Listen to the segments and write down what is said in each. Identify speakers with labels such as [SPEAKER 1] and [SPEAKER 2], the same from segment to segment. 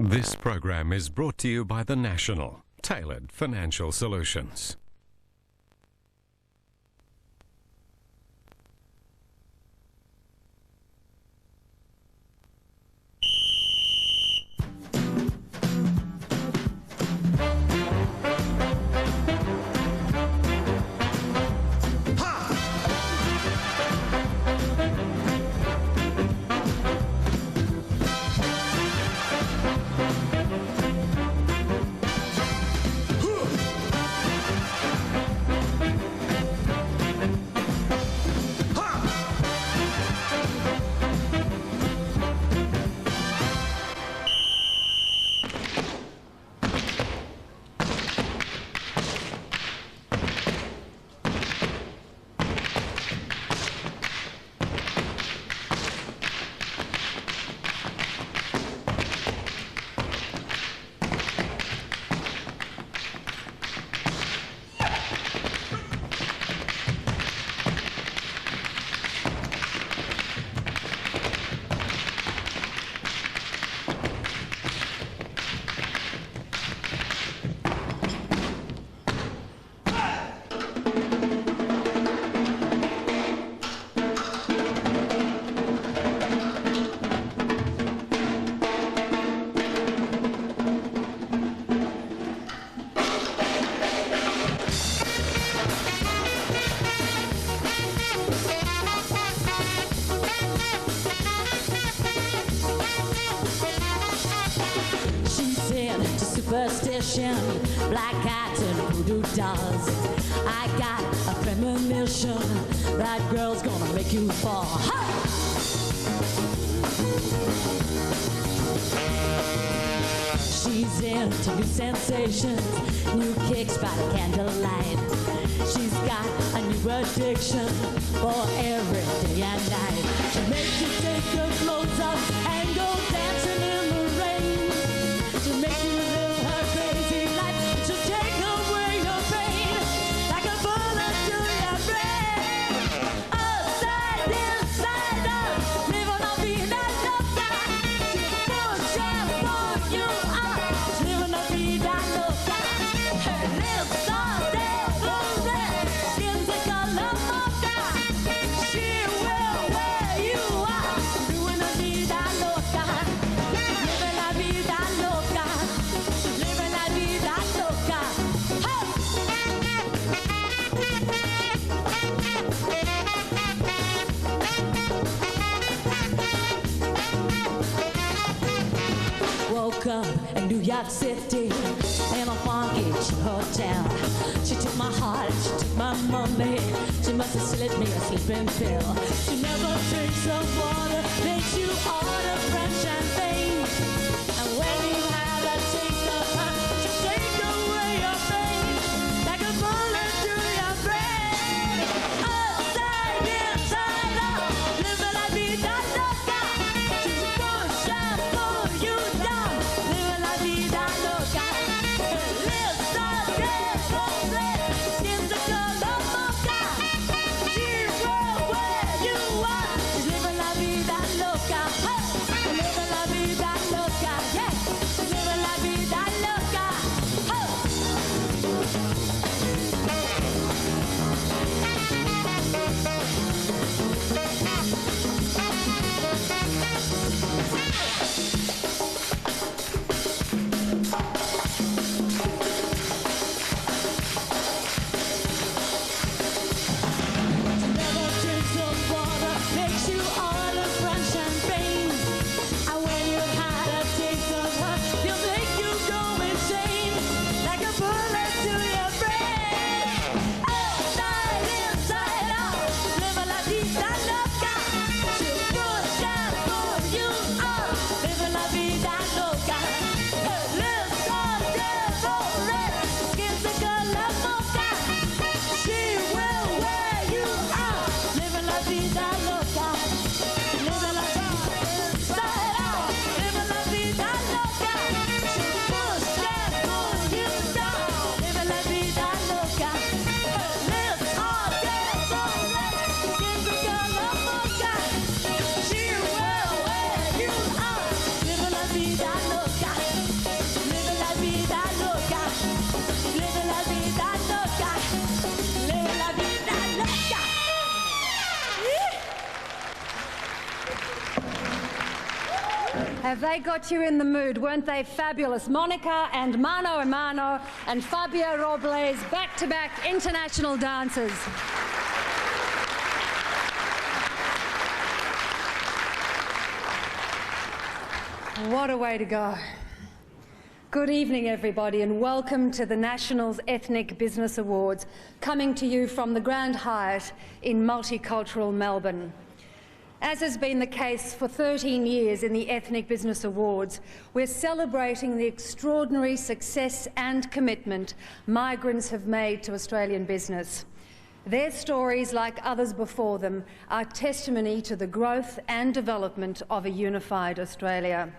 [SPEAKER 1] This program is brought to you by the National, Tailored Financial Solutions.
[SPEAKER 2] Superstition, black cats and voodoo dolls. I got a premonition that girl's gonna make you fall. Ha! She's into new sensations, new kicks by the candlelight. She's got a new addiction for every day and night. She makes you take your clothes off and go dancing in the rain. She makes you live her crazy life. She'll take away your pain like a bullet to your brain. Upside, inside out, living la vida loca. She'll push and pull you out, living la vida loca. Her lips are devil red, skin's a color mocha. She will wear you out, doing la vida loca. Living la vida loca. Living la vida loca. Hey! Woke up in New York City in a funky hotel. She took my heart and she took my money. She must have slipped me a sleeping pill. She never drinks of water, makes you order French champagne. And when you have a taste of her, she'll take away your pain like a bullet to your brain. Upside, inside out, living la vida loca. She'll push and pull you down, living la vida loca. Her lips are devil red, skin's a color mocha. She will wear you out. She's living la vida loca. Hey! Living la vida loca. Yeah! Living la vida loca. Hey! Never drinks of water, makes you order French champagne. And when you've had a taste of her, you'll make you go insane like a bullet to your brain. Outside, inside out, living la vida loca. She'll push and pull you out, living la vida loca. Her lips are devil red, skin's a color mocha. She will wear you out, living la vida loca. Living la vida inside out, living la vida loca. She'll push and pull you down, living la vida loca. Her lips are devil red, skin's a color mocha. She will wear you out, living la vida loca.
[SPEAKER 3] Have they got you in the mood? Weren't they fabulous? Monica and Mano and Fabio Robles, back-to-back international dancers. What a way to go. Good evening, everybody, and welcome to the National's Ethnic Business Awards, coming to you from the Grand Hyatt in multicultural Melbourne. As has been the case for 13 years in the Ethnic Business Awards, we're celebrating the extraordinary success and commitment migrants have made to Australian business. Their stories, like others before them, are testimony to the growth and development of a unified Australia.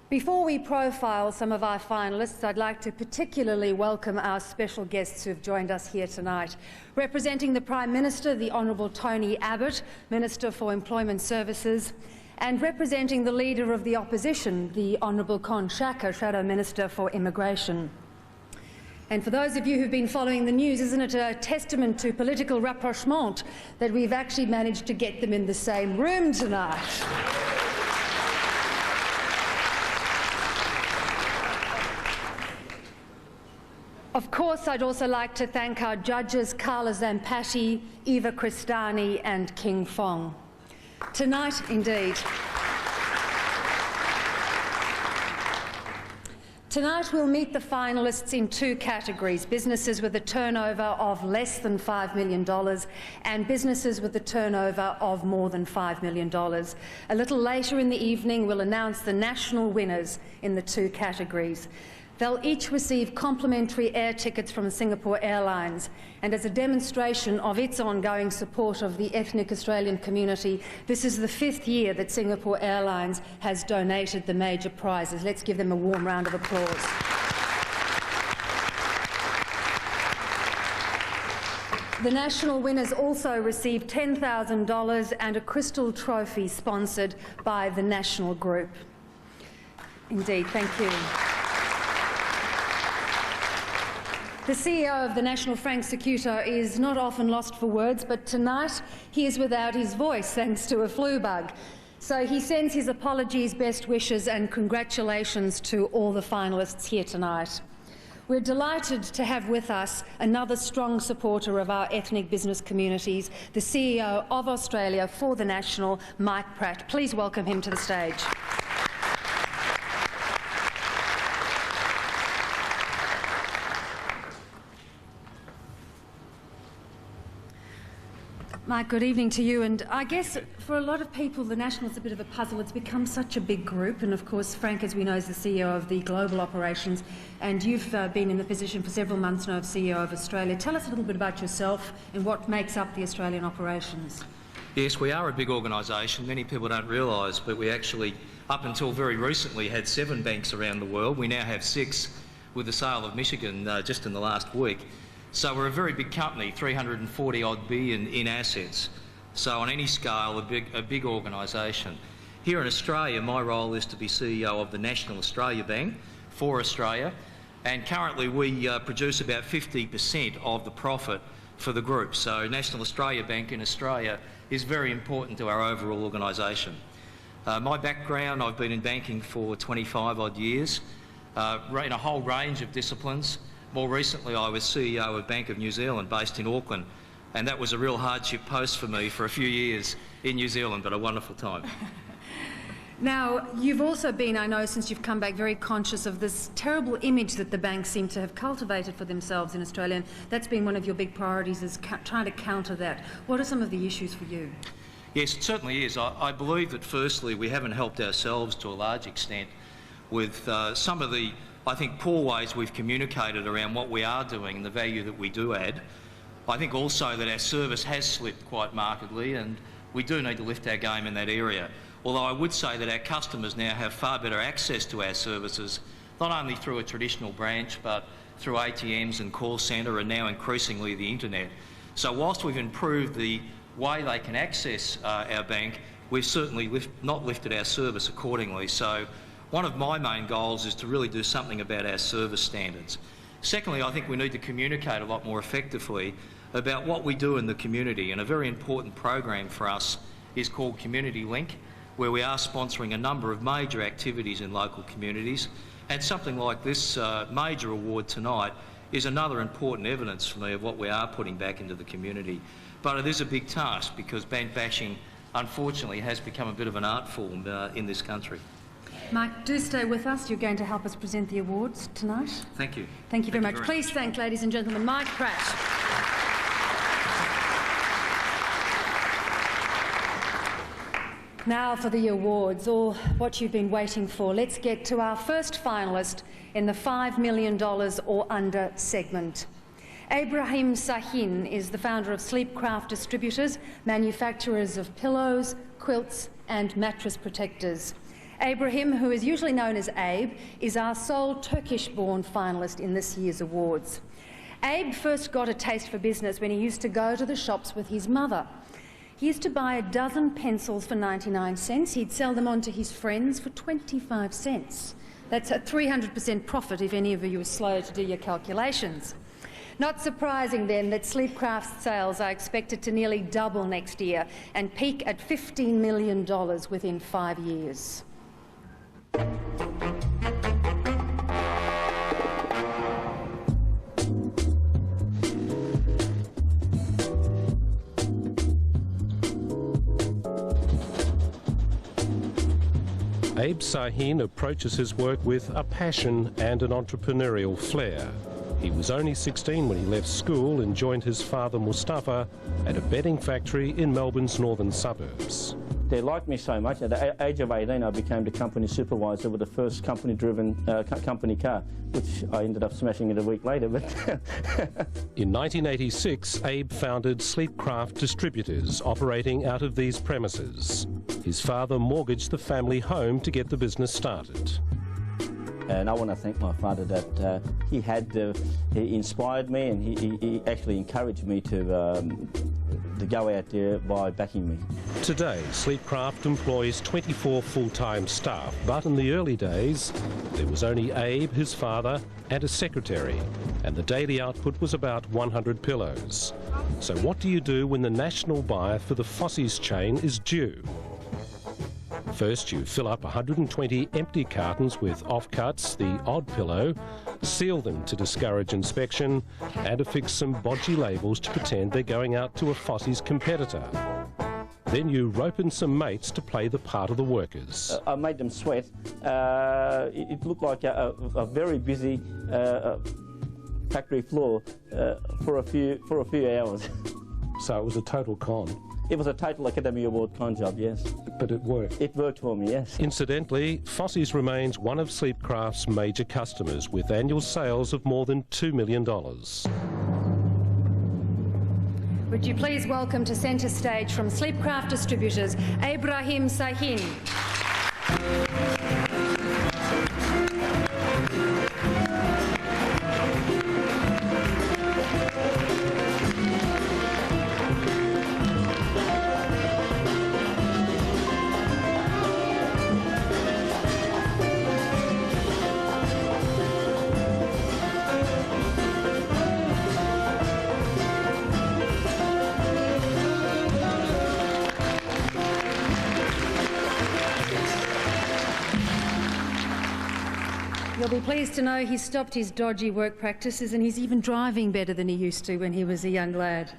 [SPEAKER 3] Before we profile some of our finalists, I'd like to particularly welcome our special guests who have joined us here tonight. Representing the Prime Minister, the Honourable Tony Abbott, Minister for Employment Services, and representing the Leader of the Opposition, the Honourable Con Shaka, Shadow Minister for Immigration. And for those of you who've been following the news, isn't it a testament to political rapprochement that we've actually managed to get them in the same room tonight? Of course, I'd also like to thank our judges, Carla Zampatti, Eva Cristani and King Fong. Tonight, indeed. Tonight we'll meet the finalists in two categories: businesses with a turnover of less than $5 million and businesses with a turnover of more than $5 million. A little later in the evening we'll announce the national winners in the two categories. They'll each receive complimentary air tickets from Singapore Airlines, and as a demonstration of its ongoing support of the ethnic Australian community, this is the 5th year that Singapore Airlines has donated the major prizes. Let's give them a warm round of applause. The national winners also receive $10,000 and a crystal trophy sponsored by the National Group. Indeed, thank you. The CEO of the National, Frank Secuto, is not often lost for words, but tonight he is without his voice thanks to a flu bug. So he sends his apologies, best wishes and congratulations to all the finalists here tonight. We're delighted to have with us another strong supporter of our ethnic business communities, the CEO of Australia for the National, Mike Pratt. Please welcome him to the stage. Mike, good evening to you. And I guess for a lot of people, the National's a bit of a puzzle. It's become such a big group. And of course, Frank, as we know, is the CEO of the global operations. And you've been in the position for several months now of CEO of Australia. Tell us a little bit about yourself and what makes up the Australian operations.
[SPEAKER 4] Yes, we are a big organisation. Many people don't realise, but we actually, up until very recently, had 7 banks around the world. We now have 6 with the sale of Michigan just in the last week. So we're a very big company, 340-odd billion in assets. So on any scale, a big organisation. Here in Australia, my role is to be CEO of the National Australia Bank for Australia, and currently we produce about 50% of the profit for the group. So National Australia Bank in Australia is very important to our overall organisation. My background, I've been in banking for 25-odd years, in a whole range of disciplines. More recently, I was CEO of Bank of New Zealand, based in Auckland, and that was a real hardship post for me for a few years in New Zealand, but a wonderful time.
[SPEAKER 3] Now, you've also been, I know, since you've come back, very conscious of this terrible image that the banks seem to have cultivated for themselves in Australia, and that's been one of your big priorities, is trying to counter that. What are some of the issues for you?
[SPEAKER 4] Yes, it certainly is. I believe that, firstly, we haven't helped ourselves to a large extent with some of the, I think, poor ways we've communicated around what we are doing and the value that we do add. I think also that our service has slipped quite markedly, and we do need to lift our game in that area. Although I would say that our customers now have far better access to our services, not only through a traditional branch, but through ATMs and call centre, and now increasingly the internet. So whilst we've improved the way they can access our bank, we've certainly not lifted our service accordingly. So one of my main goals is to really do something about our service standards. Secondly, I think we need to communicate a lot more effectively about what we do in the community, and a very important program for us is called Community Link, where we are sponsoring a number of major activities in local communities, and something like this major award tonight is another important evidence for me of what we are putting back into the community. But it is a big task because bank bashing, unfortunately, has become a bit of an art form in this country.
[SPEAKER 3] Mike, do stay with us. You're going to help us present the awards tonight.
[SPEAKER 4] Thank you.
[SPEAKER 3] Thank you very much. Please thank, ladies and gentlemen, Mike Pratt. Now for the awards, or what you've been waiting for. Let's get to our first finalist in the $5 million or under segment. Ibrahim Sahin is the founder of Sleepcraft Distributors, manufacturers of pillows, quilts and mattress protectors. Ibrahim, who is usually known as Abe, is our sole Turkish-born finalist in this year's awards. Abe first got a taste for business when he used to go to the shops with his mother. He used to buy a dozen pencils for 99 cents. He'd sell them on to his friends for 25 cents. That's a 300% profit if any of you are slow to do your calculations. Not surprising then that Sleepcraft's sales are expected to nearly double next year and peak at $15 million within 5 years.
[SPEAKER 5] Abe Sahin approaches his work with a passion and an entrepreneurial flair. He was only 16 when he left school and joined his father Mustafa at a bedding factory in Melbourne's northern suburbs.
[SPEAKER 6] They liked me so much. At the age of 18, I became the company supervisor with the first company-driven company car, which I ended up smashing it a week later. But
[SPEAKER 5] in 1986, Abe founded Sleepcraft Distributors, operating out of these premises. His father mortgaged the family home to get the business started.
[SPEAKER 6] And I want to thank my father that he inspired me, and he actually encouraged me to go out there by backing me.
[SPEAKER 5] Today, Sleepcraft employs 24 full-time staff, but in the early days, there was only Abe, his father, and a secretary, and the daily output was about 100 pillows. So what do you do when the national buyer for the Fossies chain is due? First, you fill up 120 empty cartons with offcuts, the odd pillow, seal them to discourage inspection, and affix some bodgy labels to pretend they're going out to a Fossies competitor. Then you rope in some mates to play the part of the workers.
[SPEAKER 6] I made them sweat. It looked like a very busy factory floor for a few hours.
[SPEAKER 5] So it was a total con.
[SPEAKER 6] It was a total Academy Award con job, yes.
[SPEAKER 5] But it worked.
[SPEAKER 6] It worked for me, yes.
[SPEAKER 5] Incidentally, Fossies remains one of Sleepcraft's major customers, with annual sales of more than $2 million.
[SPEAKER 3] Would you please welcome to centre stage from Sleepcraft Distributors, Ibrahim Sahin. You'll be pleased to know he's stopped his dodgy work practices and he's even driving better than he used to when he was a young lad.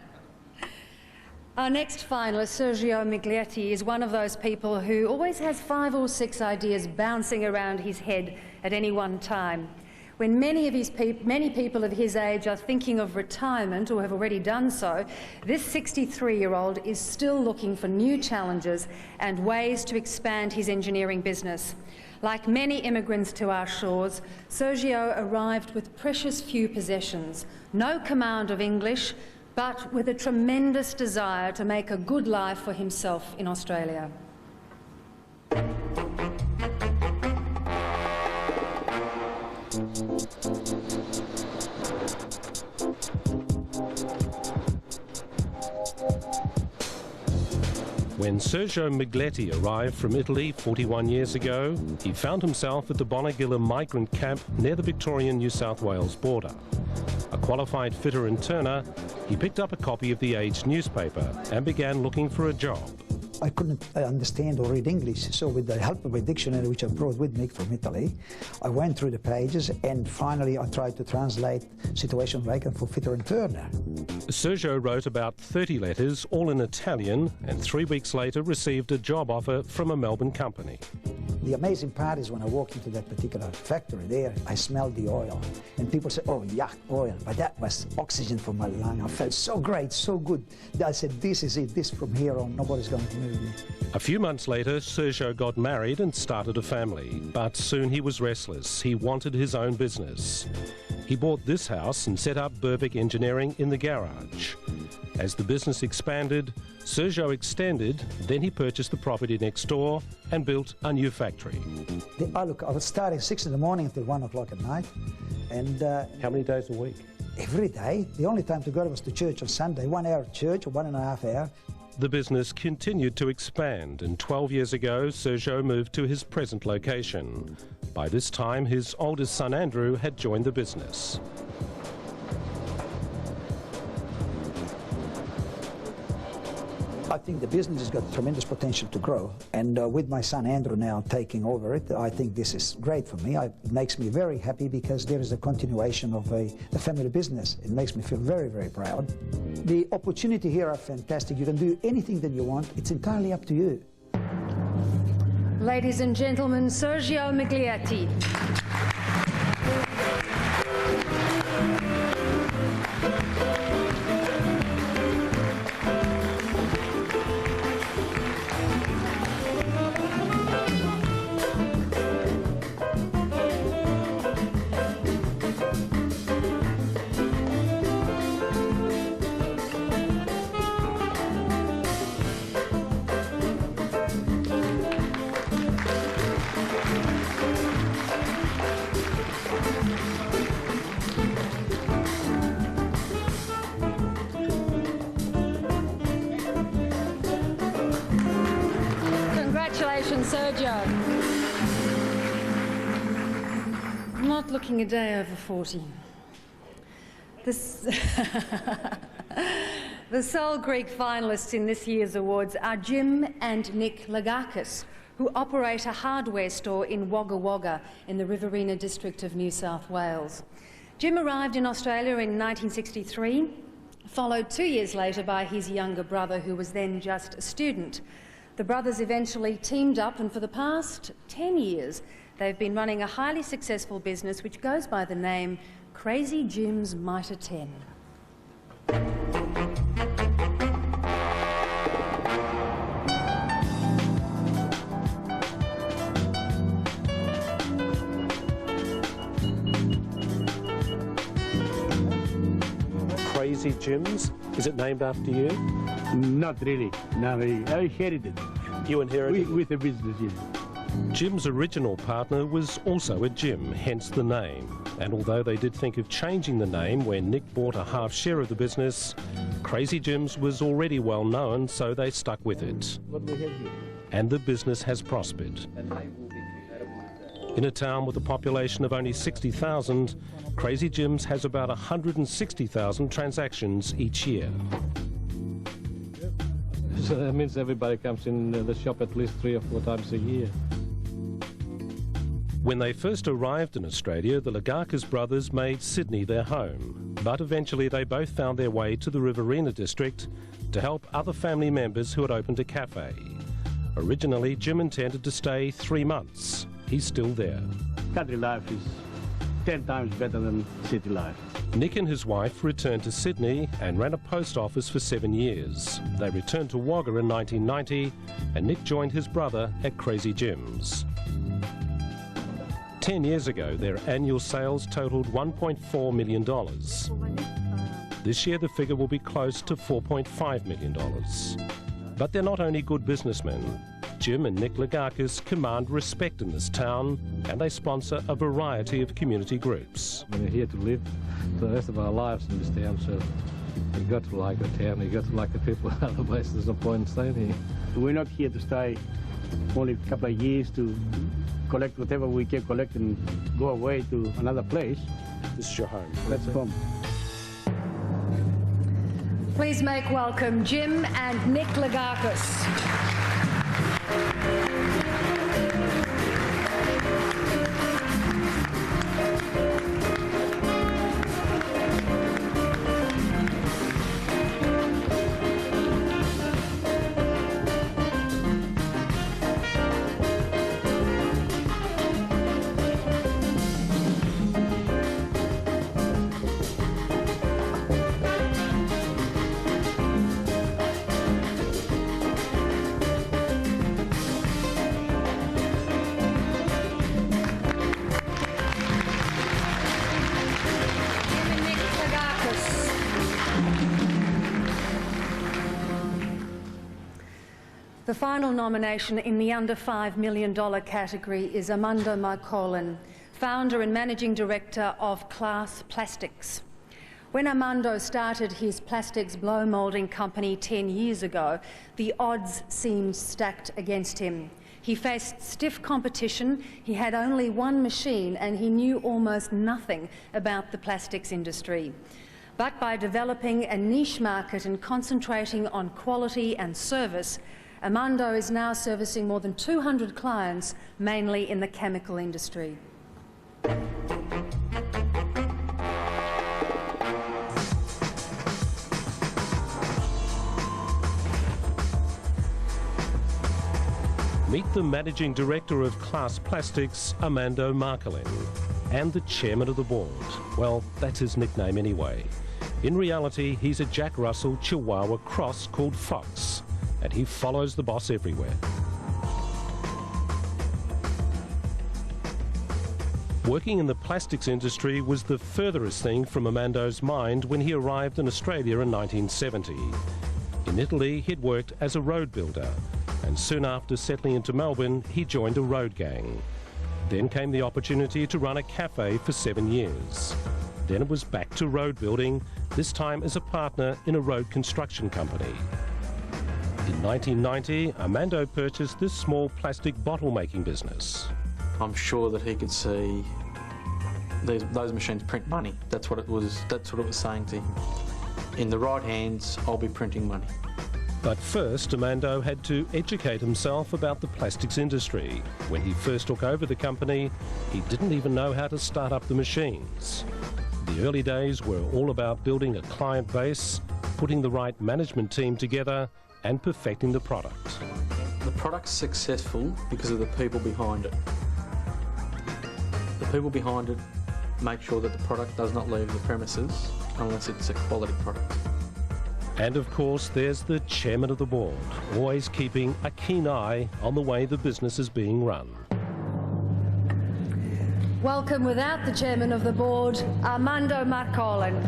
[SPEAKER 3] Our next finalist, Sergio Miglietti, is one of those people who always has 5 or 6 ideas bouncing around his head at any one time. When many people of his age are thinking of retirement or have already done so, this 63-year-old is still looking for new challenges and ways to expand his engineering business. Like many immigrants to our shores, Sergio arrived with precious few possessions, no command of English, but with a tremendous desire to make a good life for himself in Australia.
[SPEAKER 5] When Sergio Miglietti arrived from Italy 41 years ago, he found himself at the Bonegilla migrant camp near the Victorian New South Wales border. A qualified fitter and turner, he picked up a copy of the Age newspaper and began looking for a job.
[SPEAKER 7] I couldn't understand or read English, so with the help of a dictionary which I brought with me from Italy, I went through the pages and finally I tried to translate situation like for Fitter and Turner.
[SPEAKER 5] Sergio wrote about 30 letters, all in Italian, and 3 weeks later received a job offer from a Melbourne company.
[SPEAKER 7] The amazing part is when I walked into that particular factory there, I smelled the oil. And people said, oh, yuck, oil. But that was oxygen for my lung. I felt so great, so good. I said, this is it. This from here on, nobody's going to move me.
[SPEAKER 5] A few months later, Sergio got married and started a family. But soon he was restless. He wanted his own business. He bought this house and set up Burbick Engineering in the garage. As the business expanded, Sergio extended, then he purchased the property next door and built a new factory.
[SPEAKER 7] I was starting 6 in the morning until 1 o'clock at night. And
[SPEAKER 5] how many days a week?
[SPEAKER 7] Every day. The only time to go was to church on Sunday, 1 hour at church or 1.5 hours.
[SPEAKER 5] The business continued to expand, and 12 years ago, Sergio moved to his present location. By this time, his oldest son Andrew had joined the business.
[SPEAKER 7] I think the business has got tremendous potential to grow, and with my son Andrew now taking over it, I think this is great for me. It makes me very happy because there is a continuation of the family business. It makes me feel very, very proud. The opportunity here are fantastic. You can do anything that you want. It's entirely up to you.
[SPEAKER 3] Ladies and gentlemen, Sergio Miglietti. Congratulations, Sergio. I'm not looking a day over 40. The sole Greek finalists in this year's awards are Jim and Nick Lagakis, who operate a hardware store in Wagga Wagga in the Riverina district of New South Wales. Jim arrived in Australia in 1963, followed 2 years later by his younger brother, who was then just a student. The brothers eventually teamed up, and for the past 10 years, they've been running a highly successful business which goes by the name Crazy Jim's Mitre 10.
[SPEAKER 5] Crazy Jim's? Is it named after you?
[SPEAKER 8] Not really. No, I inherited.
[SPEAKER 5] You inherited?
[SPEAKER 8] With the business, yes.
[SPEAKER 5] Jim's original partner was also a Jim, hence the name. And although they did think of changing the name when Nick bought a half share of the business, Crazy Jim's was already well known, so they stuck with it.
[SPEAKER 8] What we have here?
[SPEAKER 5] And the business has prospered. In a town with a population of only 60,000, Crazy Jim's has about 160,000 transactions each year.
[SPEAKER 9] So that means everybody comes in the shop at least 3 or 4 times a year.
[SPEAKER 5] When they first arrived in Australia, the Lagakis brothers made Sydney their home. But eventually they both found their way to the Riverina district to help other family members who had opened a cafe. Originally, Jim intended to stay 3 months. He's still there.
[SPEAKER 8] Country life is 10 times better than city life.
[SPEAKER 5] Nick and his wife returned to Sydney and ran a post office for 7 years. They returned to Wagga in 1990, and Nick joined his brother at Crazy Jim's. 10 years ago, their annual sales totaled $1.4 million. This year, the figure will be close to $4.5 million. But they're not only good businessmen. Jim and Nick Lagakis command respect in this town, and they sponsor a variety of community groups.
[SPEAKER 9] We're here to live the rest of our lives in this town, so you've got to like the town, you've got to like the people, otherwise there's no point in staying here.
[SPEAKER 8] We're not here to stay only a couple of years to collect whatever we can collect and go away to another place.
[SPEAKER 5] This is your home.
[SPEAKER 8] That's home.
[SPEAKER 3] Please make welcome Jim and Nick Lagakis. The final nomination in the under $5 million category is Armando Marcolin, founder and managing director of Class Plastics. When Armando started his plastics blow moulding company 10 years ago, the odds seemed stacked against him. He faced stiff competition, he had only one machine, and he knew almost nothing about the plastics industry. But by developing a niche market and concentrating on quality and service, Armando is now servicing more than 200 clients, mainly in the chemical industry.
[SPEAKER 5] Meet the Managing Director of Class Plastics, Armando Marcolin, and the Chairman of the Board. Well, that's his nickname anyway. In reality, he's a Jack Russell Chihuahua cross called Fox, and he follows the boss everywhere. Working in the plastics industry was the furthest thing from Armando's mind when he arrived in Australia in 1970. In Italy, he'd worked as a road builder, and soon after settling into Melbourne, he joined a road gang. Then came the opportunity to run a cafe for 7 years. Then it was back to road building, this time as a partner in a road construction company. In 1990, Armando purchased this small plastic bottle-making business.
[SPEAKER 10] I'm sure that he could see those machines print money. That's what it was saying to him. In the right hands, I'll be printing money.
[SPEAKER 5] But first, Armando had to educate himself about the plastics industry. When he first took over the company, he didn't even know how to start up the machines. The early days were all about building a client base, putting the right management team together, and perfecting the product.
[SPEAKER 10] The product's successful because of the people behind it. The people behind it make sure that the product does not leave the premises unless it's a quality product.
[SPEAKER 5] And of course, there's the Chairman of the Board, always keeping a keen eye on the way the business is being run.
[SPEAKER 3] Welcome without the Chairman of the Board, Armando Marcolin.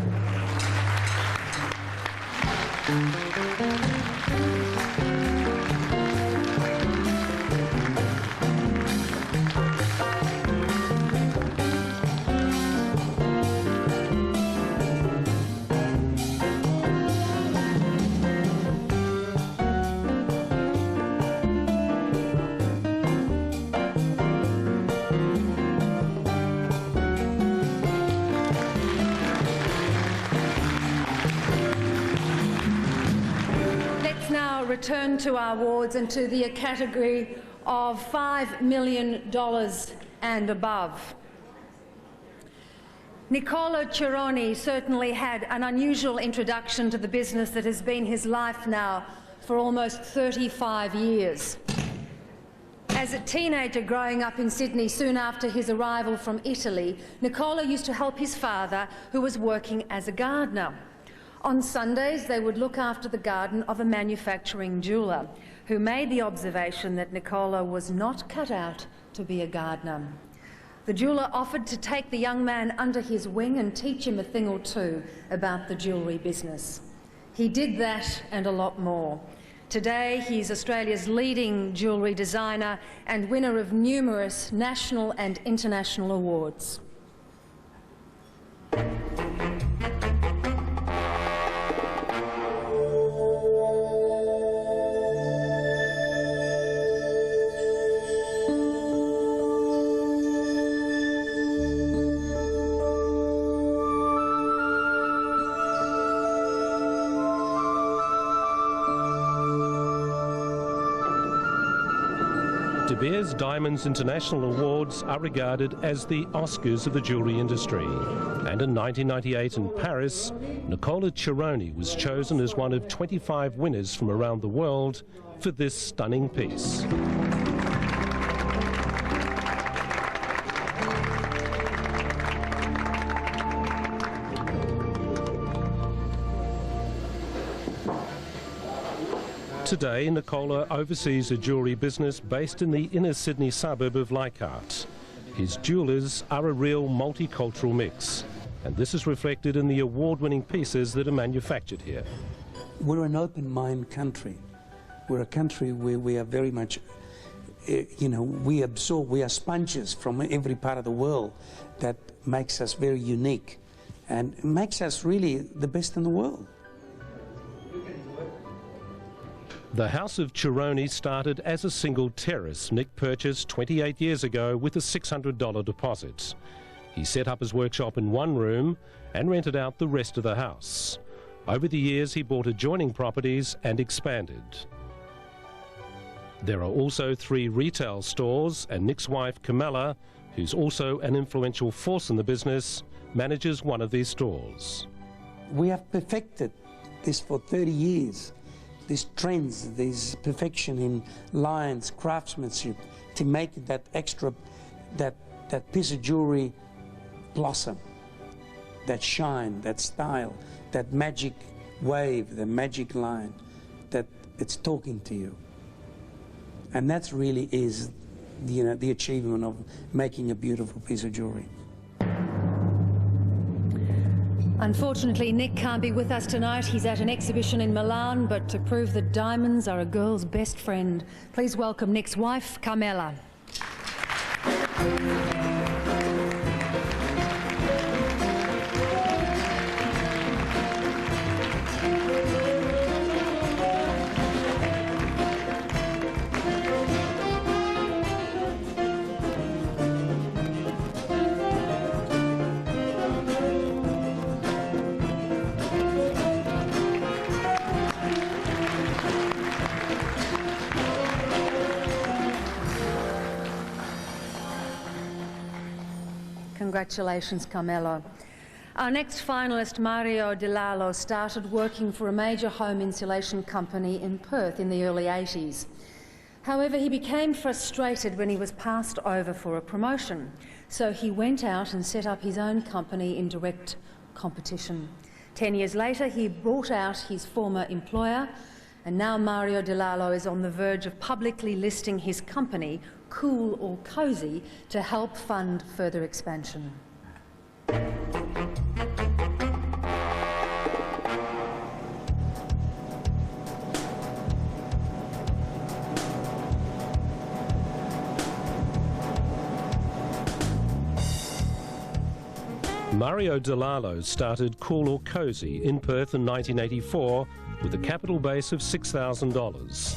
[SPEAKER 3] Return to our awards and to the category of $5 million and above. Niccolo Cironi certainly had an unusual introduction to the business that has been his life now for almost 35 years. As a teenager growing up in Sydney soon after his arrival from Italy, Niccolo used to help his father, who was working as a gardener. On Sundays, they would look after the garden of a manufacturing jeweller, who made the observation that Niccolo was not cut out to be a gardener. The jeweller offered to take the young man under his wing and teach him a thing or two about the jewellery business. He did that and a lot more. Today, he's Australia's leading jewellery designer and winner of numerous national and international awards.
[SPEAKER 5] De Beers Diamonds International Awards are regarded as the Oscars of the jewellery industry. And in 1998 in Paris, Nicola Cironi was chosen as one of 25 winners from around the world for this stunning piece. Today, Nicola oversees a jewellery business based in the inner Sydney suburb of Leichhardt. His jewellers are a real multicultural mix, and this is reflected in the award-winning pieces that are manufactured here.
[SPEAKER 11] We're an open-mind country. We're a country where we are very much, we absorb, we are sponges from every part of the world. That makes us very unique and makes us really the best in the world.
[SPEAKER 5] The House of Cironi started as a single terrace Nick purchased 28 years ago with a $600 deposit. He set up his workshop in one room and rented out the rest of the house. Over the years, he bought adjoining properties and expanded. There are also 3 retail stores, and Nick's wife, Camilla, who's also an influential force in the business, manages one of these stores.
[SPEAKER 11] We have perfected this for 30 years. These trends, this perfection in lines, craftsmanship, to make that extra, that piece of jewelry blossom, that shine, that style, that magic wave, the magic line, that it's talking to you. And that really is, the achievement of making a beautiful piece of jewelry.
[SPEAKER 3] Unfortunately, Nick can't be with us tonight. He's at an exhibition in Milan, but to prove that diamonds are a girl's best friend, please welcome Nick's wife, Carmela. Congratulations, Carmelo. Our next finalist, Mario Di Lalo, started working for a major home insulation company in Perth in the early 80s. However, he became frustrated when he was passed over for a promotion, so he went out and set up his own company in direct competition. 10 years later, he bought out his former employer, and now Mario Di Lalo is on the verge of publicly listing his company, Cool or Cozy, to help fund further expansion.
[SPEAKER 5] Mario Di Lalo started Cool or Cozy in Perth in 1984 with a capital base of $6,000,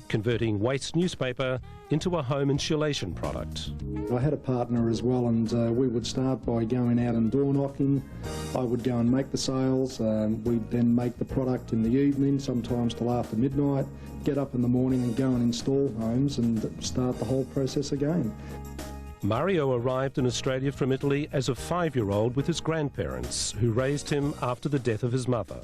[SPEAKER 5] converting waste newspaper into a home insulation product.
[SPEAKER 12] I had a partner as well, and we would start by going out and door knocking. I would go and make the sales. We'd then make the product in the evening, sometimes till after midnight, get up in the morning and go and install homes and start the whole process again.
[SPEAKER 5] Mario arrived in Australia from Italy as a 5-year-old with his grandparents, who raised him after the death of his mother.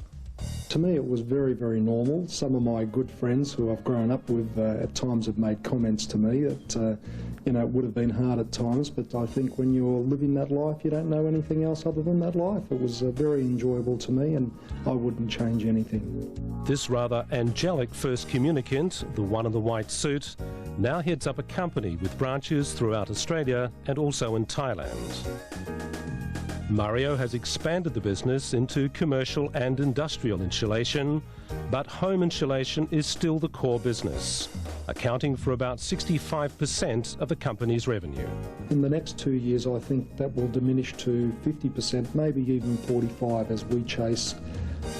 [SPEAKER 12] To me, it was very, very normal. Some of my good friends who I've grown up with at times have made comments to me that, it would have been hard at times, but I think when you're living that life, you don't know anything else other than that life. It was very enjoyable to me, and I wouldn't change anything.
[SPEAKER 5] This rather angelic first communicant, the one in the white suit, now heads up a company with branches throughout Australia and also in Thailand. Mario has expanded the business into commercial and industrial insulation, but home insulation is still the core business, accounting for about 65% of the company's revenue.
[SPEAKER 12] In the next 2 years, I think that will diminish to 50%, maybe even 45%, as we chase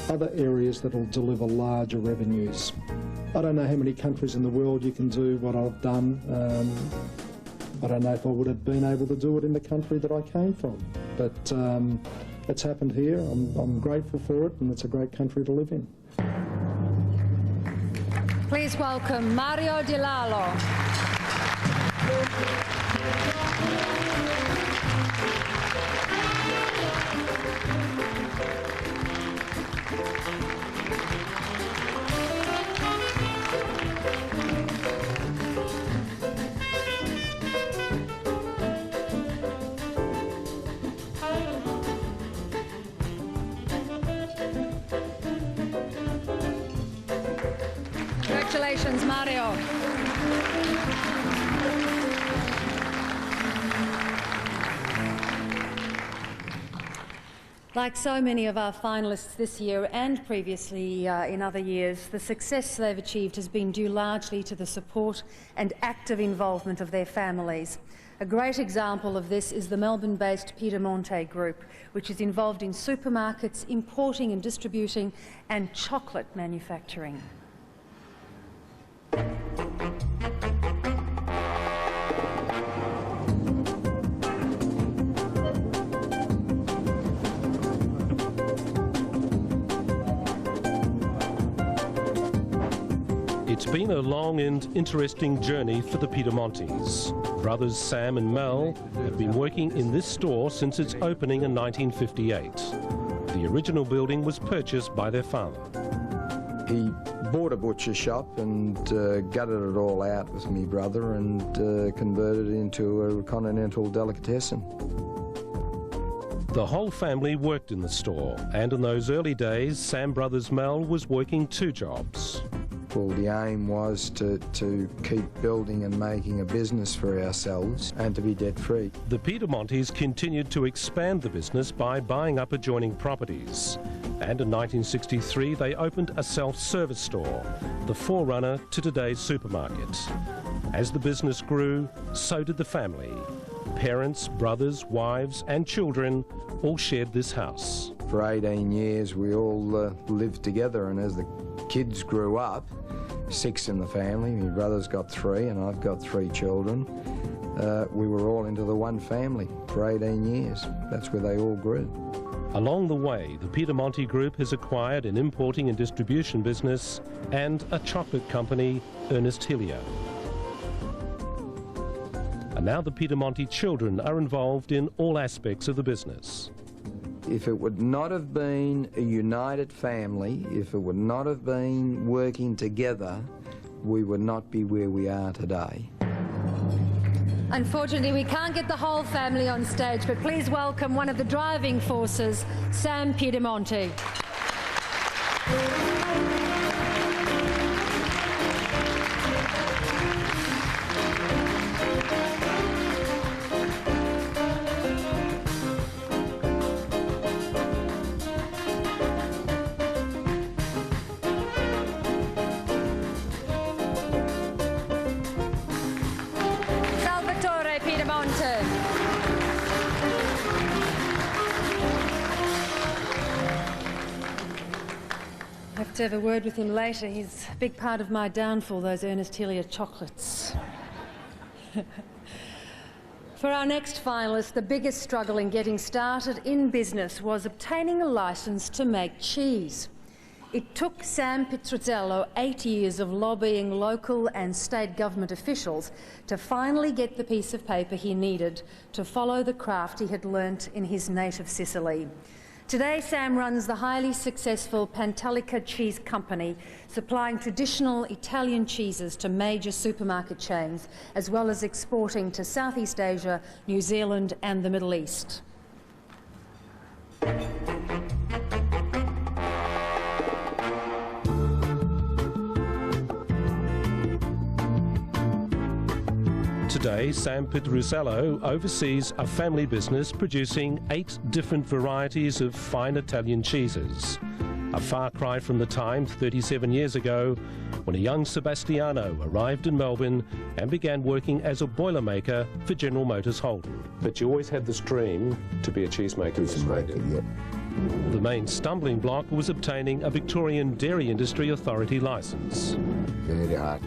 [SPEAKER 12] other areas that will deliver larger revenues. I don't know how many countries in the world you can do what I've done. I don't know if I would have been able to do it in the country that I came from, but it's happened here. I'm grateful for it, and it's a great country to live in.
[SPEAKER 3] Please welcome Mario Di Lalo. Congratulations, Mario. Like so many of our finalists this year and previously in other years, the success they've achieved has been due largely to the support and active involvement of their families. A great example of this is the Melbourne-based Piedemonte Group, which is involved in supermarkets, importing and distributing, and chocolate manufacturing.
[SPEAKER 5] It's been a long and interesting journey for the Piedemontes. Brothers Sam and Mel have been working in this store since its opening in 1958. The original building was purchased by their father.
[SPEAKER 13] He bought a butcher shop and gutted it all out with me brother and converted it into a continental delicatessen.
[SPEAKER 5] The whole family worked in the store, and in those early days, Sam Brothers Mel was working 2 jobs.
[SPEAKER 13] Well, the aim was to keep building and making a business for ourselves and to be debt-free.
[SPEAKER 5] The Piedemontes continued to expand the business by buying up adjoining properties. And in 1963, they opened a self-service store, the forerunner to today's supermarket. As the business grew, so did the family. Parents, brothers, wives and children all shared this house.
[SPEAKER 13] For 18 years, we all lived together, and as the kids grew up, 6 in the family, my brother's got 3 and I've got 3 children, we were all into the one family for 18 years. That's where they all grew.
[SPEAKER 5] Along the way, the Piedemonte Group has acquired an importing and distribution business and a chocolate company, Ernest Hillier. And now the Piedemonte children are involved in all aspects of the business.
[SPEAKER 13] If it would not have been a united family, if it would not have been working together, we would not be where we are today.
[SPEAKER 3] Unfortunately, we can't get the whole family on stage, but please welcome one of the driving forces, Sam Piedemonte. I have to have a word with him later. He's a big part of my downfall, those Ernest Hillier chocolates. For our next finalist, the biggest struggle in getting started in business was obtaining a licence to make cheese. It took Sam Pietruzzello 8 years of lobbying local and state government officials to finally get the piece of paper he needed to follow the craft he had learnt in his native Sicily. Today, Sam runs the highly successful Pantalica Cheese Company, supplying traditional Italian cheeses to major supermarket chains, as well as exporting to Southeast Asia, New Zealand and the Middle East.
[SPEAKER 5] Today, Sam Pietruzzello oversees a family business producing 8 different varieties of fine Italian cheeses. A far cry from the time 37 years ago when a young Sebastiano arrived in Melbourne and began working as a boilermaker for General Motors Holden.
[SPEAKER 14] But you always had this dream to be a cheesemaker in Australia.
[SPEAKER 5] Yeah. The main stumbling block was obtaining a Victorian Dairy Industry Authority licence.
[SPEAKER 15] Very hard,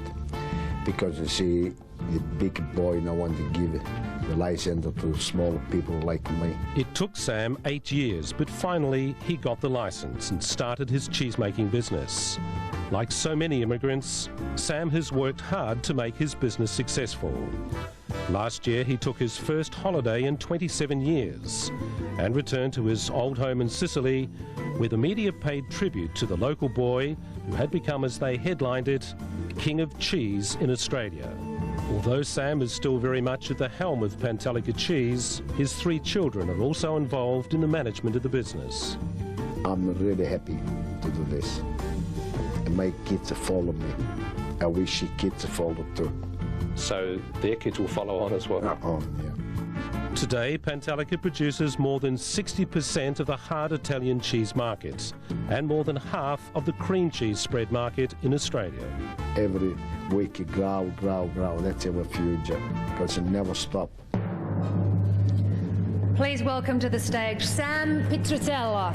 [SPEAKER 15] because you see, the big boy no one to give the license to small people like me.
[SPEAKER 5] It took Sam 8 years, but finally he got the licence and started his cheesemaking business. Like so many immigrants, Sam has worked hard to make his business successful. Last year he took his first holiday in 27 years and returned to his old home in Sicily, where the media paid tribute to the local boy who had become, as they headlined it, King of Cheese in Australia. Although Sam is still very much at the helm of Pantelica Cheese, his 3 children are also involved in the management of the business.
[SPEAKER 15] I'm really happy to do this. And my kids follow me. I wish your kids follow too.
[SPEAKER 14] So their kids will follow on as well?
[SPEAKER 15] Yeah.
[SPEAKER 5] Today, Pantelica produces more than 60% of the hard Italian cheese market and more than half of the cream cheese spread market in Australia.
[SPEAKER 15] Every week grow. That's our future, because it never stop.
[SPEAKER 3] Please welcome to the stage Sam Pietruzella.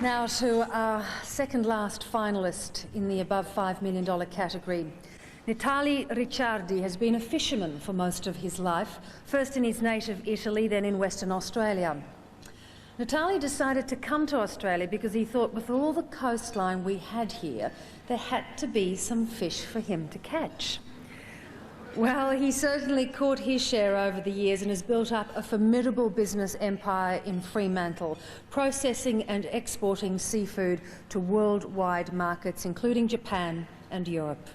[SPEAKER 3] Now to our second last finalist in the above $5 million category. Natali Ricciardi has been a fisherman for most of his life, first in his native Italy, then in Western Australia. Natali decided to come to Australia because he thought with all the coastline we had here, there had to be some fish for him to catch. Well, he certainly caught his share over the years and has built up a formidable business empire in Fremantle, processing and exporting seafood to worldwide markets, including Japan and Europe.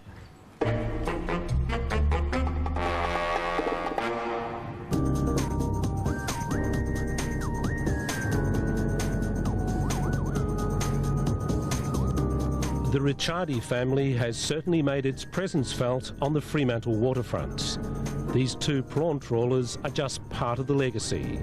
[SPEAKER 5] The Ricciardi family has certainly made its presence felt on the Fremantle waterfront. These 2 prawn trawlers are just part of the legacy,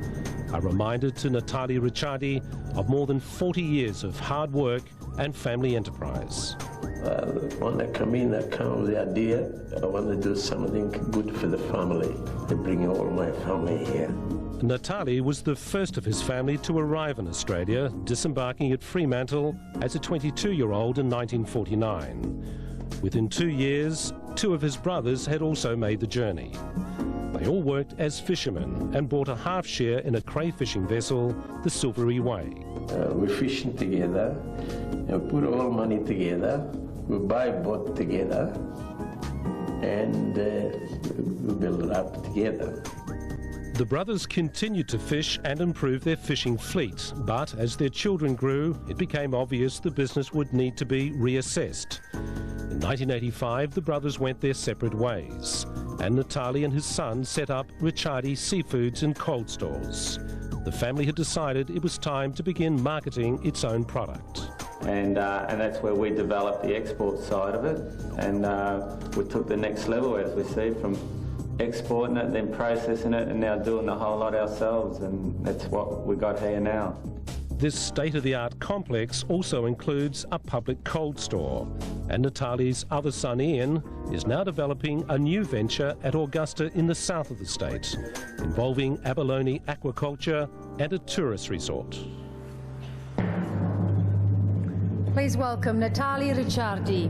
[SPEAKER 5] a reminder to Natali Ricciardi of more than 40 years of hard work and family enterprise.
[SPEAKER 16] Well, when I come in, I come with the idea I want to do something good for the family. I bring all my family here.
[SPEAKER 5] Natali was the first of his family to arrive in Australia, disembarking at Fremantle as a 22-year-old in 1949. Within 2 years, 2 of his brothers had also made the journey. They all worked as fishermen and bought a half share in a crayfishing vessel, the Silvery Way.
[SPEAKER 16] We're fishing together, we put all money together, we buy a boat together, and we build it up together.
[SPEAKER 5] The brothers continued to fish and improve their fishing fleet, but as their children grew, it became obvious the business would need to be reassessed. In 1985, the brothers went their separate ways, and Natali and his son set up Ricciardi Seafoods and Cold Stores. The family had decided it was time to begin marketing its own product.
[SPEAKER 17] And that's where we developed the export side of it, and we took the next level, as we see, from exporting it, then processing it, and now doing the whole lot ourselves, and that's what we got here now.
[SPEAKER 5] This state-of-the-art complex also includes a public cold store, and Natali's other son Ian is now developing a new venture at Augusta in the south of the state, involving abalone aquaculture and a tourist resort.
[SPEAKER 3] Please welcome Natali Ricciardi.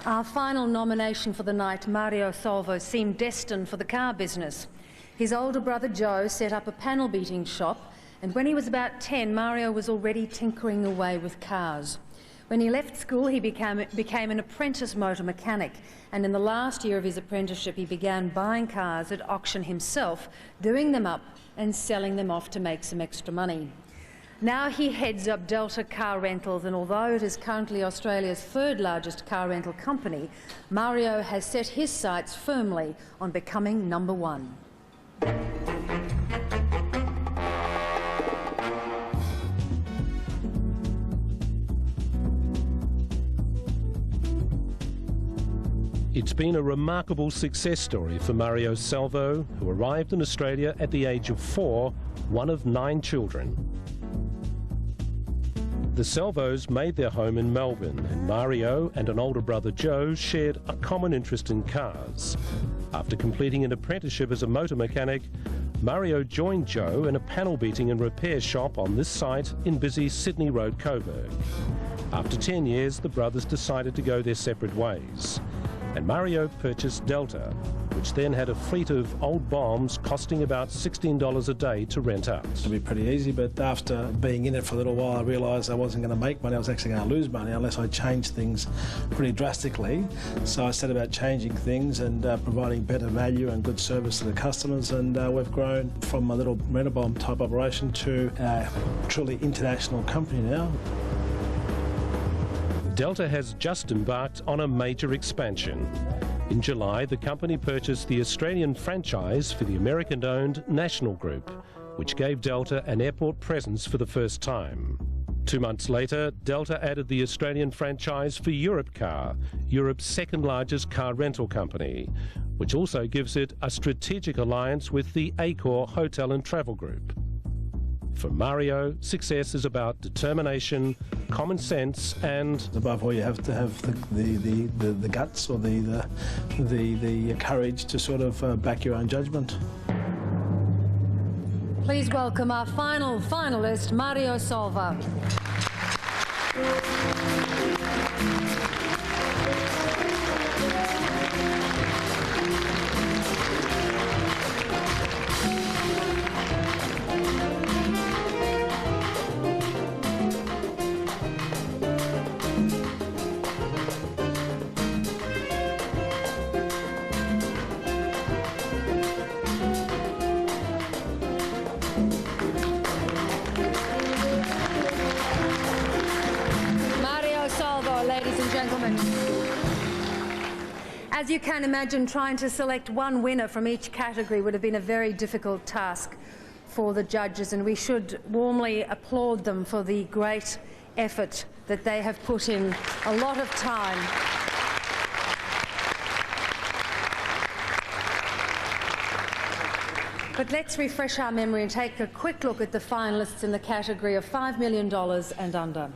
[SPEAKER 3] Our final nomination for the night, Mario Solvo, seemed destined for the car business. His older brother Joe set up a panel beating shop, and when he was about 10, Mario was already tinkering away with cars. When he left school, he became an apprentice motor mechanic, and in the last year of his apprenticeship, he began buying cars at auction himself, doing them up and selling them off to make some extra money. Now he heads up Delta Car Rentals, and although it is currently Australia's third largest car rental company, Mario has set his sights firmly on becoming number one.
[SPEAKER 5] It's been a remarkable success story for Mario Salvo, who arrived in Australia at the age of 4, one of 9 children. The Salvos made their home in Melbourne, and Mario and an older brother Joe shared a common interest in cars. After completing an apprenticeship as a motor mechanic, Mario joined Joe in a panel beating and repair shop on this site in busy Sydney Road, Coburg. After 10 years, the brothers decided to go their separate ways, and Mario purchased Delta, which then had a fleet of old bombs costing about $16 a day to rent out.
[SPEAKER 18] It'd be pretty easy, but after being in it for a little while, I realised I wasn't going to make money. I was actually going to lose money unless I changed things pretty drastically. So I set about changing things and providing better value and good service to the customers, and we've grown from a little rental bomb type operation to a truly international company now.
[SPEAKER 5] Delta has just embarked on a major expansion. In July, the company purchased the Australian franchise for the American-owned National Group, which gave Delta an airport presence for the first time. 2 months later, Delta added the Australian franchise for Europcar, Europe's second-largest car rental company, which also gives it a strategic alliance with the Accor Hotel and Travel Group. For Mario, success is about determination, common sense, and
[SPEAKER 18] above all, you have to have the guts or the courage to sort of back your own judgment.
[SPEAKER 3] Please welcome our final finalist, Mario Salvo. As you can imagine, trying to select one winner from each category would have been a very difficult task for the judges, and we should warmly applaud them for the great effort that they have put in, a lot of time. But let's refresh our memory and take a quick look at the finalists in the category of $5 million and under.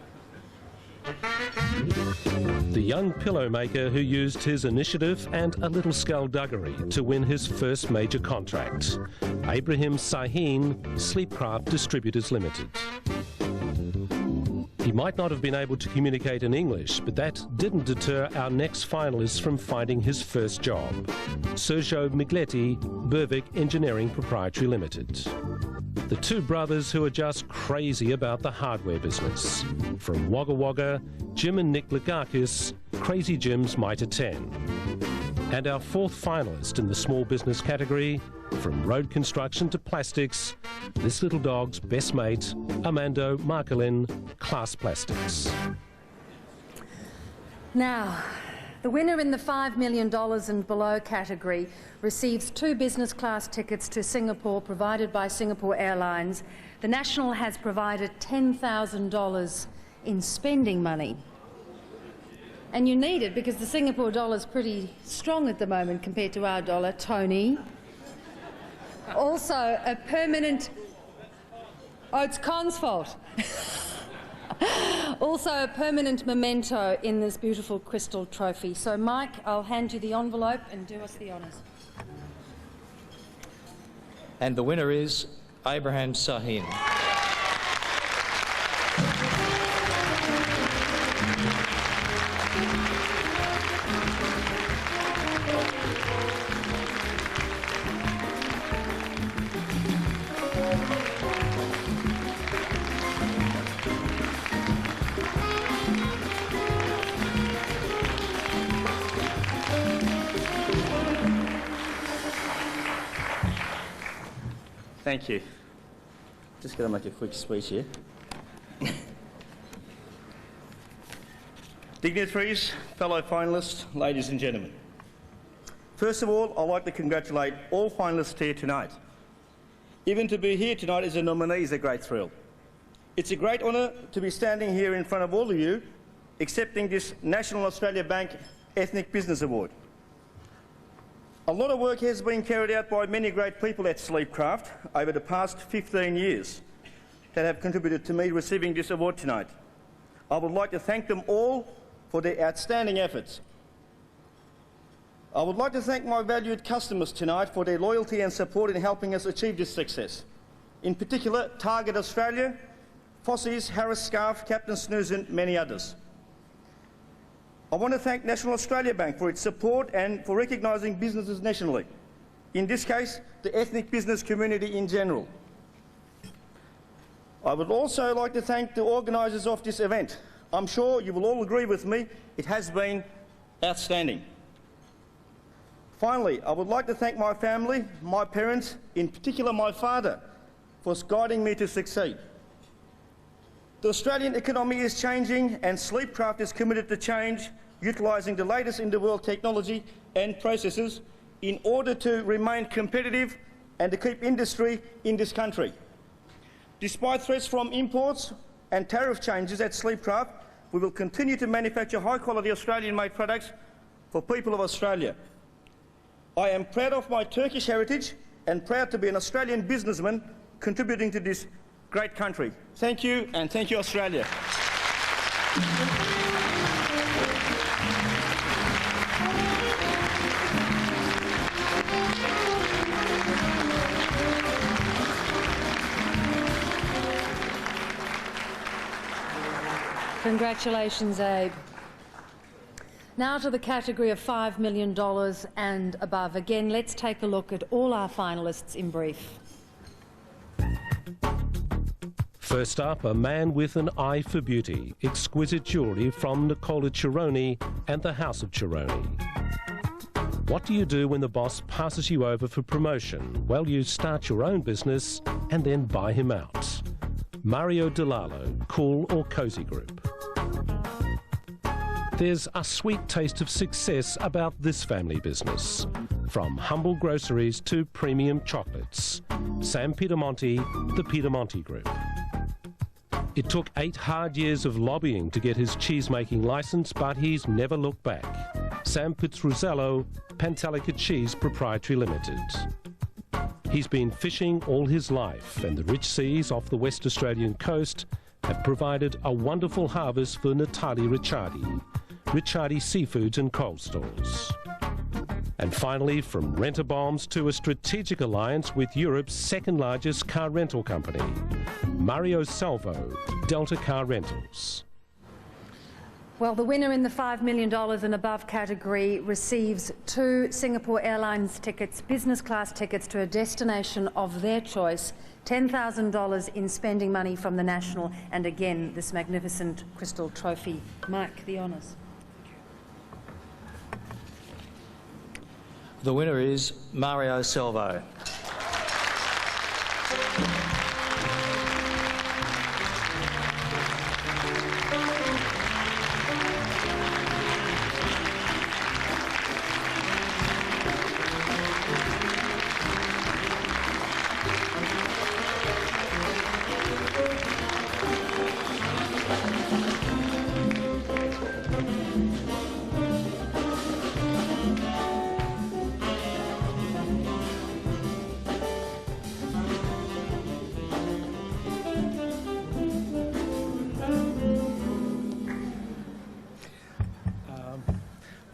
[SPEAKER 5] The young pillow maker who used his initiative and a little skullduggery to win his first major contract. Ibrahim Sahin, Sleepcraft Distributors Limited. He might not have been able to communicate in English, but that didn't deter our next finalist from finding his first job. Sergio Migletti, Berwick Engineering Proprietary Limited. The two brothers who are just crazy about the hardware business. From Wagga Wagga, Jim and Nick Lagakis, Crazy Jim's Mitre 10. And our fourth finalist in the small business category, from road construction to plastics, this little dog's best mate, Armando Marcolin, Class Plastics.
[SPEAKER 3] Now, the winner in the $5 million and below category receives 2 business class tickets to Singapore provided by Singapore Airlines. The National has provided $10,000 in spending money. And you need it because the Singapore dollar is pretty strong at the moment compared to our dollar, Tony. Also, a permanent... Oh, it's Con's fault. Also, a permanent memento in this beautiful crystal trophy. So, Mike, I'll hand you the envelope and do us the honours.
[SPEAKER 4] And the winner is Abraham Sahin.
[SPEAKER 6] Thank you. Just going to make a quick speech here. Dignitaries, fellow finalists, ladies and gentlemen. First of all, I'd like to congratulate all finalists here tonight. Even to be here tonight as a nominee is a great thrill. It's a great honour to be standing here in front of all of you, accepting this National Australia Bank Ethnic Business Award. A lot of work has been carried out by many great people at Sleepcraft over the past 15 years that have contributed to me receiving this award tonight. I would like to thank them all for their outstanding efforts. I would like to thank my valued customers tonight for their loyalty and support in helping us achieve this success. In particular, Target Australia, Fossey's, Harris Scarf, Captain Snooze and many others. I want to thank National Australia Bank for its support and for recognising businesses nationally. In this case, the ethnic business community in general. I would also like to thank the organisers of this event. I'm sure you will all agree with me, it has been outstanding. Finally, I would like to thank my family, my parents, in particular my father, for guiding me to succeed. The Australian economy is changing and Sleepcraft is committed to change, utilising the latest in the world technology and processes in order to remain competitive and to keep industry in this country. Despite threats from imports and tariff changes at Sleepcraft, we will continue to manufacture high-quality Australian-made products for people of Australia. I am proud of my Turkish heritage and proud to be an Australian businessman contributing to this great country. Thank you, and thank you, Australia.
[SPEAKER 3] Congratulations, Abe. Now to the category of $5 million and above. Again, let's take a look at all our finalists in brief.
[SPEAKER 5] First up, a man with an eye for beauty. Exquisite jewellery from Nicola Cironi and the House of Cironi. What do you do when the boss passes you over for promotion? Well, you start your own business and then buy him out. Mario DeLallo, Cool or Cozy Group. There's a sweet taste of success about this family business. From humble groceries to premium chocolates. Sam Piedemonte, the Piedemonte Group. It took 8 hard years of lobbying to get his cheese-making licence, but he's never looked back. Sam Pizzruzello, Pantelica Cheese Proprietary Limited. He's been fishing all his life, and the rich seas off the West Australian coast have provided a wonderful harvest for Natalie Ricciardi, Ricciardi Seafoods and Cold Stores. And finally, from renter bombs to a strategic alliance with Europe's second largest car rental company, Mario Salvo, Delta Car Rentals.
[SPEAKER 3] Well, the winner in the $5 million and above category receives 2 Singapore Airlines tickets, business class tickets to a destination of their choice, $10,000 in spending money from the National, and again, this magnificent crystal trophy. Mike, the honours.
[SPEAKER 4] The winner is Mario Salvo.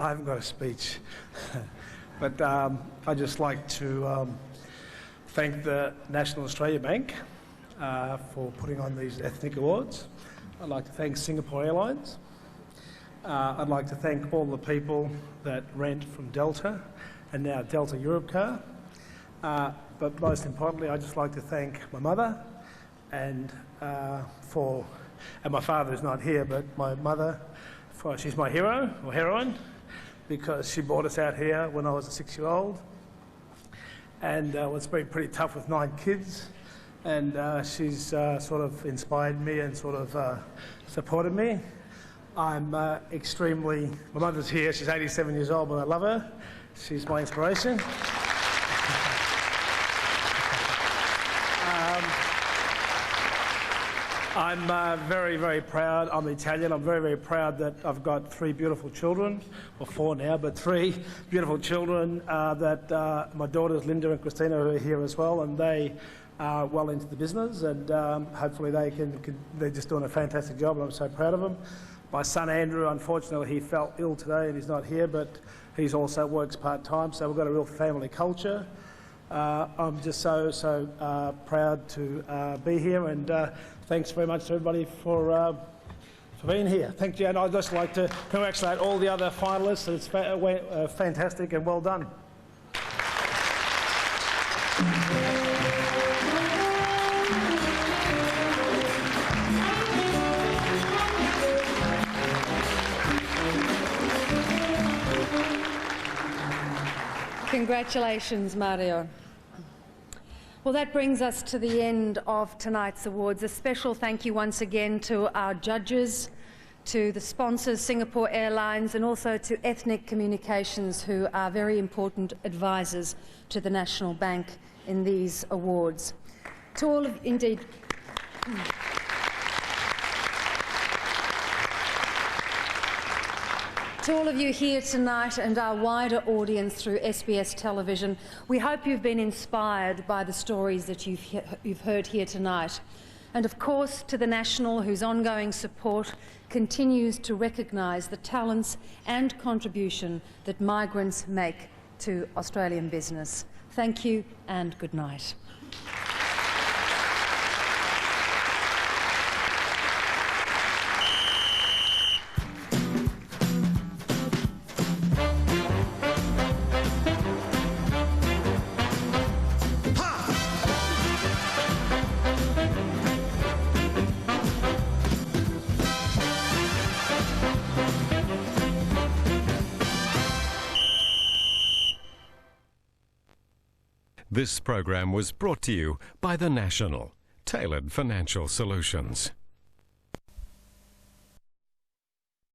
[SPEAKER 18] I haven't got a speech, but I'd just like to thank the National Australia Bank for putting on these ethnic awards. I'd like to thank Singapore Airlines. I'd like to thank all the people that rent from Delta and now Delta Europcar. But most importantly, I'd just like to thank my mother and my father is not here, but my mother, she's my hero or heroine, because she brought us out here when I was a 6-year-old. and it's been pretty tough with 9 kids. And she's sort of inspired me and sort of supported me. I'm extremely... My mother's here, she's 87 years old, but I love her. She's my inspiration. I'm very, very proud. I'm Italian. I'm very, very proud that I've got 3 beautiful children, or 4 now, but 3 beautiful children that my daughters Linda and Christina are here as well, and they are well into the business, and hopefully they're just doing a fantastic job, and I'm so proud of them. My son Andrew, unfortunately, he fell ill today and he's not here, but he's also works part-time, so we've got a real family culture. I'm just so proud to be here, and thanks very much to everybody for being here. Thank you, and I'd just like to congratulate all the other finalists. It's fantastic and well done.
[SPEAKER 3] Congratulations, Mario. Well, that brings us to the end of tonight's awards. A special thank you once again to our judges, to the sponsors, Singapore Airlines, and also to Ethnic Communications, who are very important advisors to the National Bank in these awards. To all of, indeed, to all of you here tonight and our wider audience through SBS television, we hope you've been inspired by the stories that you've heard here tonight. And of course to the National, whose ongoing support continues to recognise the talents and contribution that migrants make to Australian business. Thank you and good night.
[SPEAKER 1] This program was brought to you by The National, tailored financial solutions.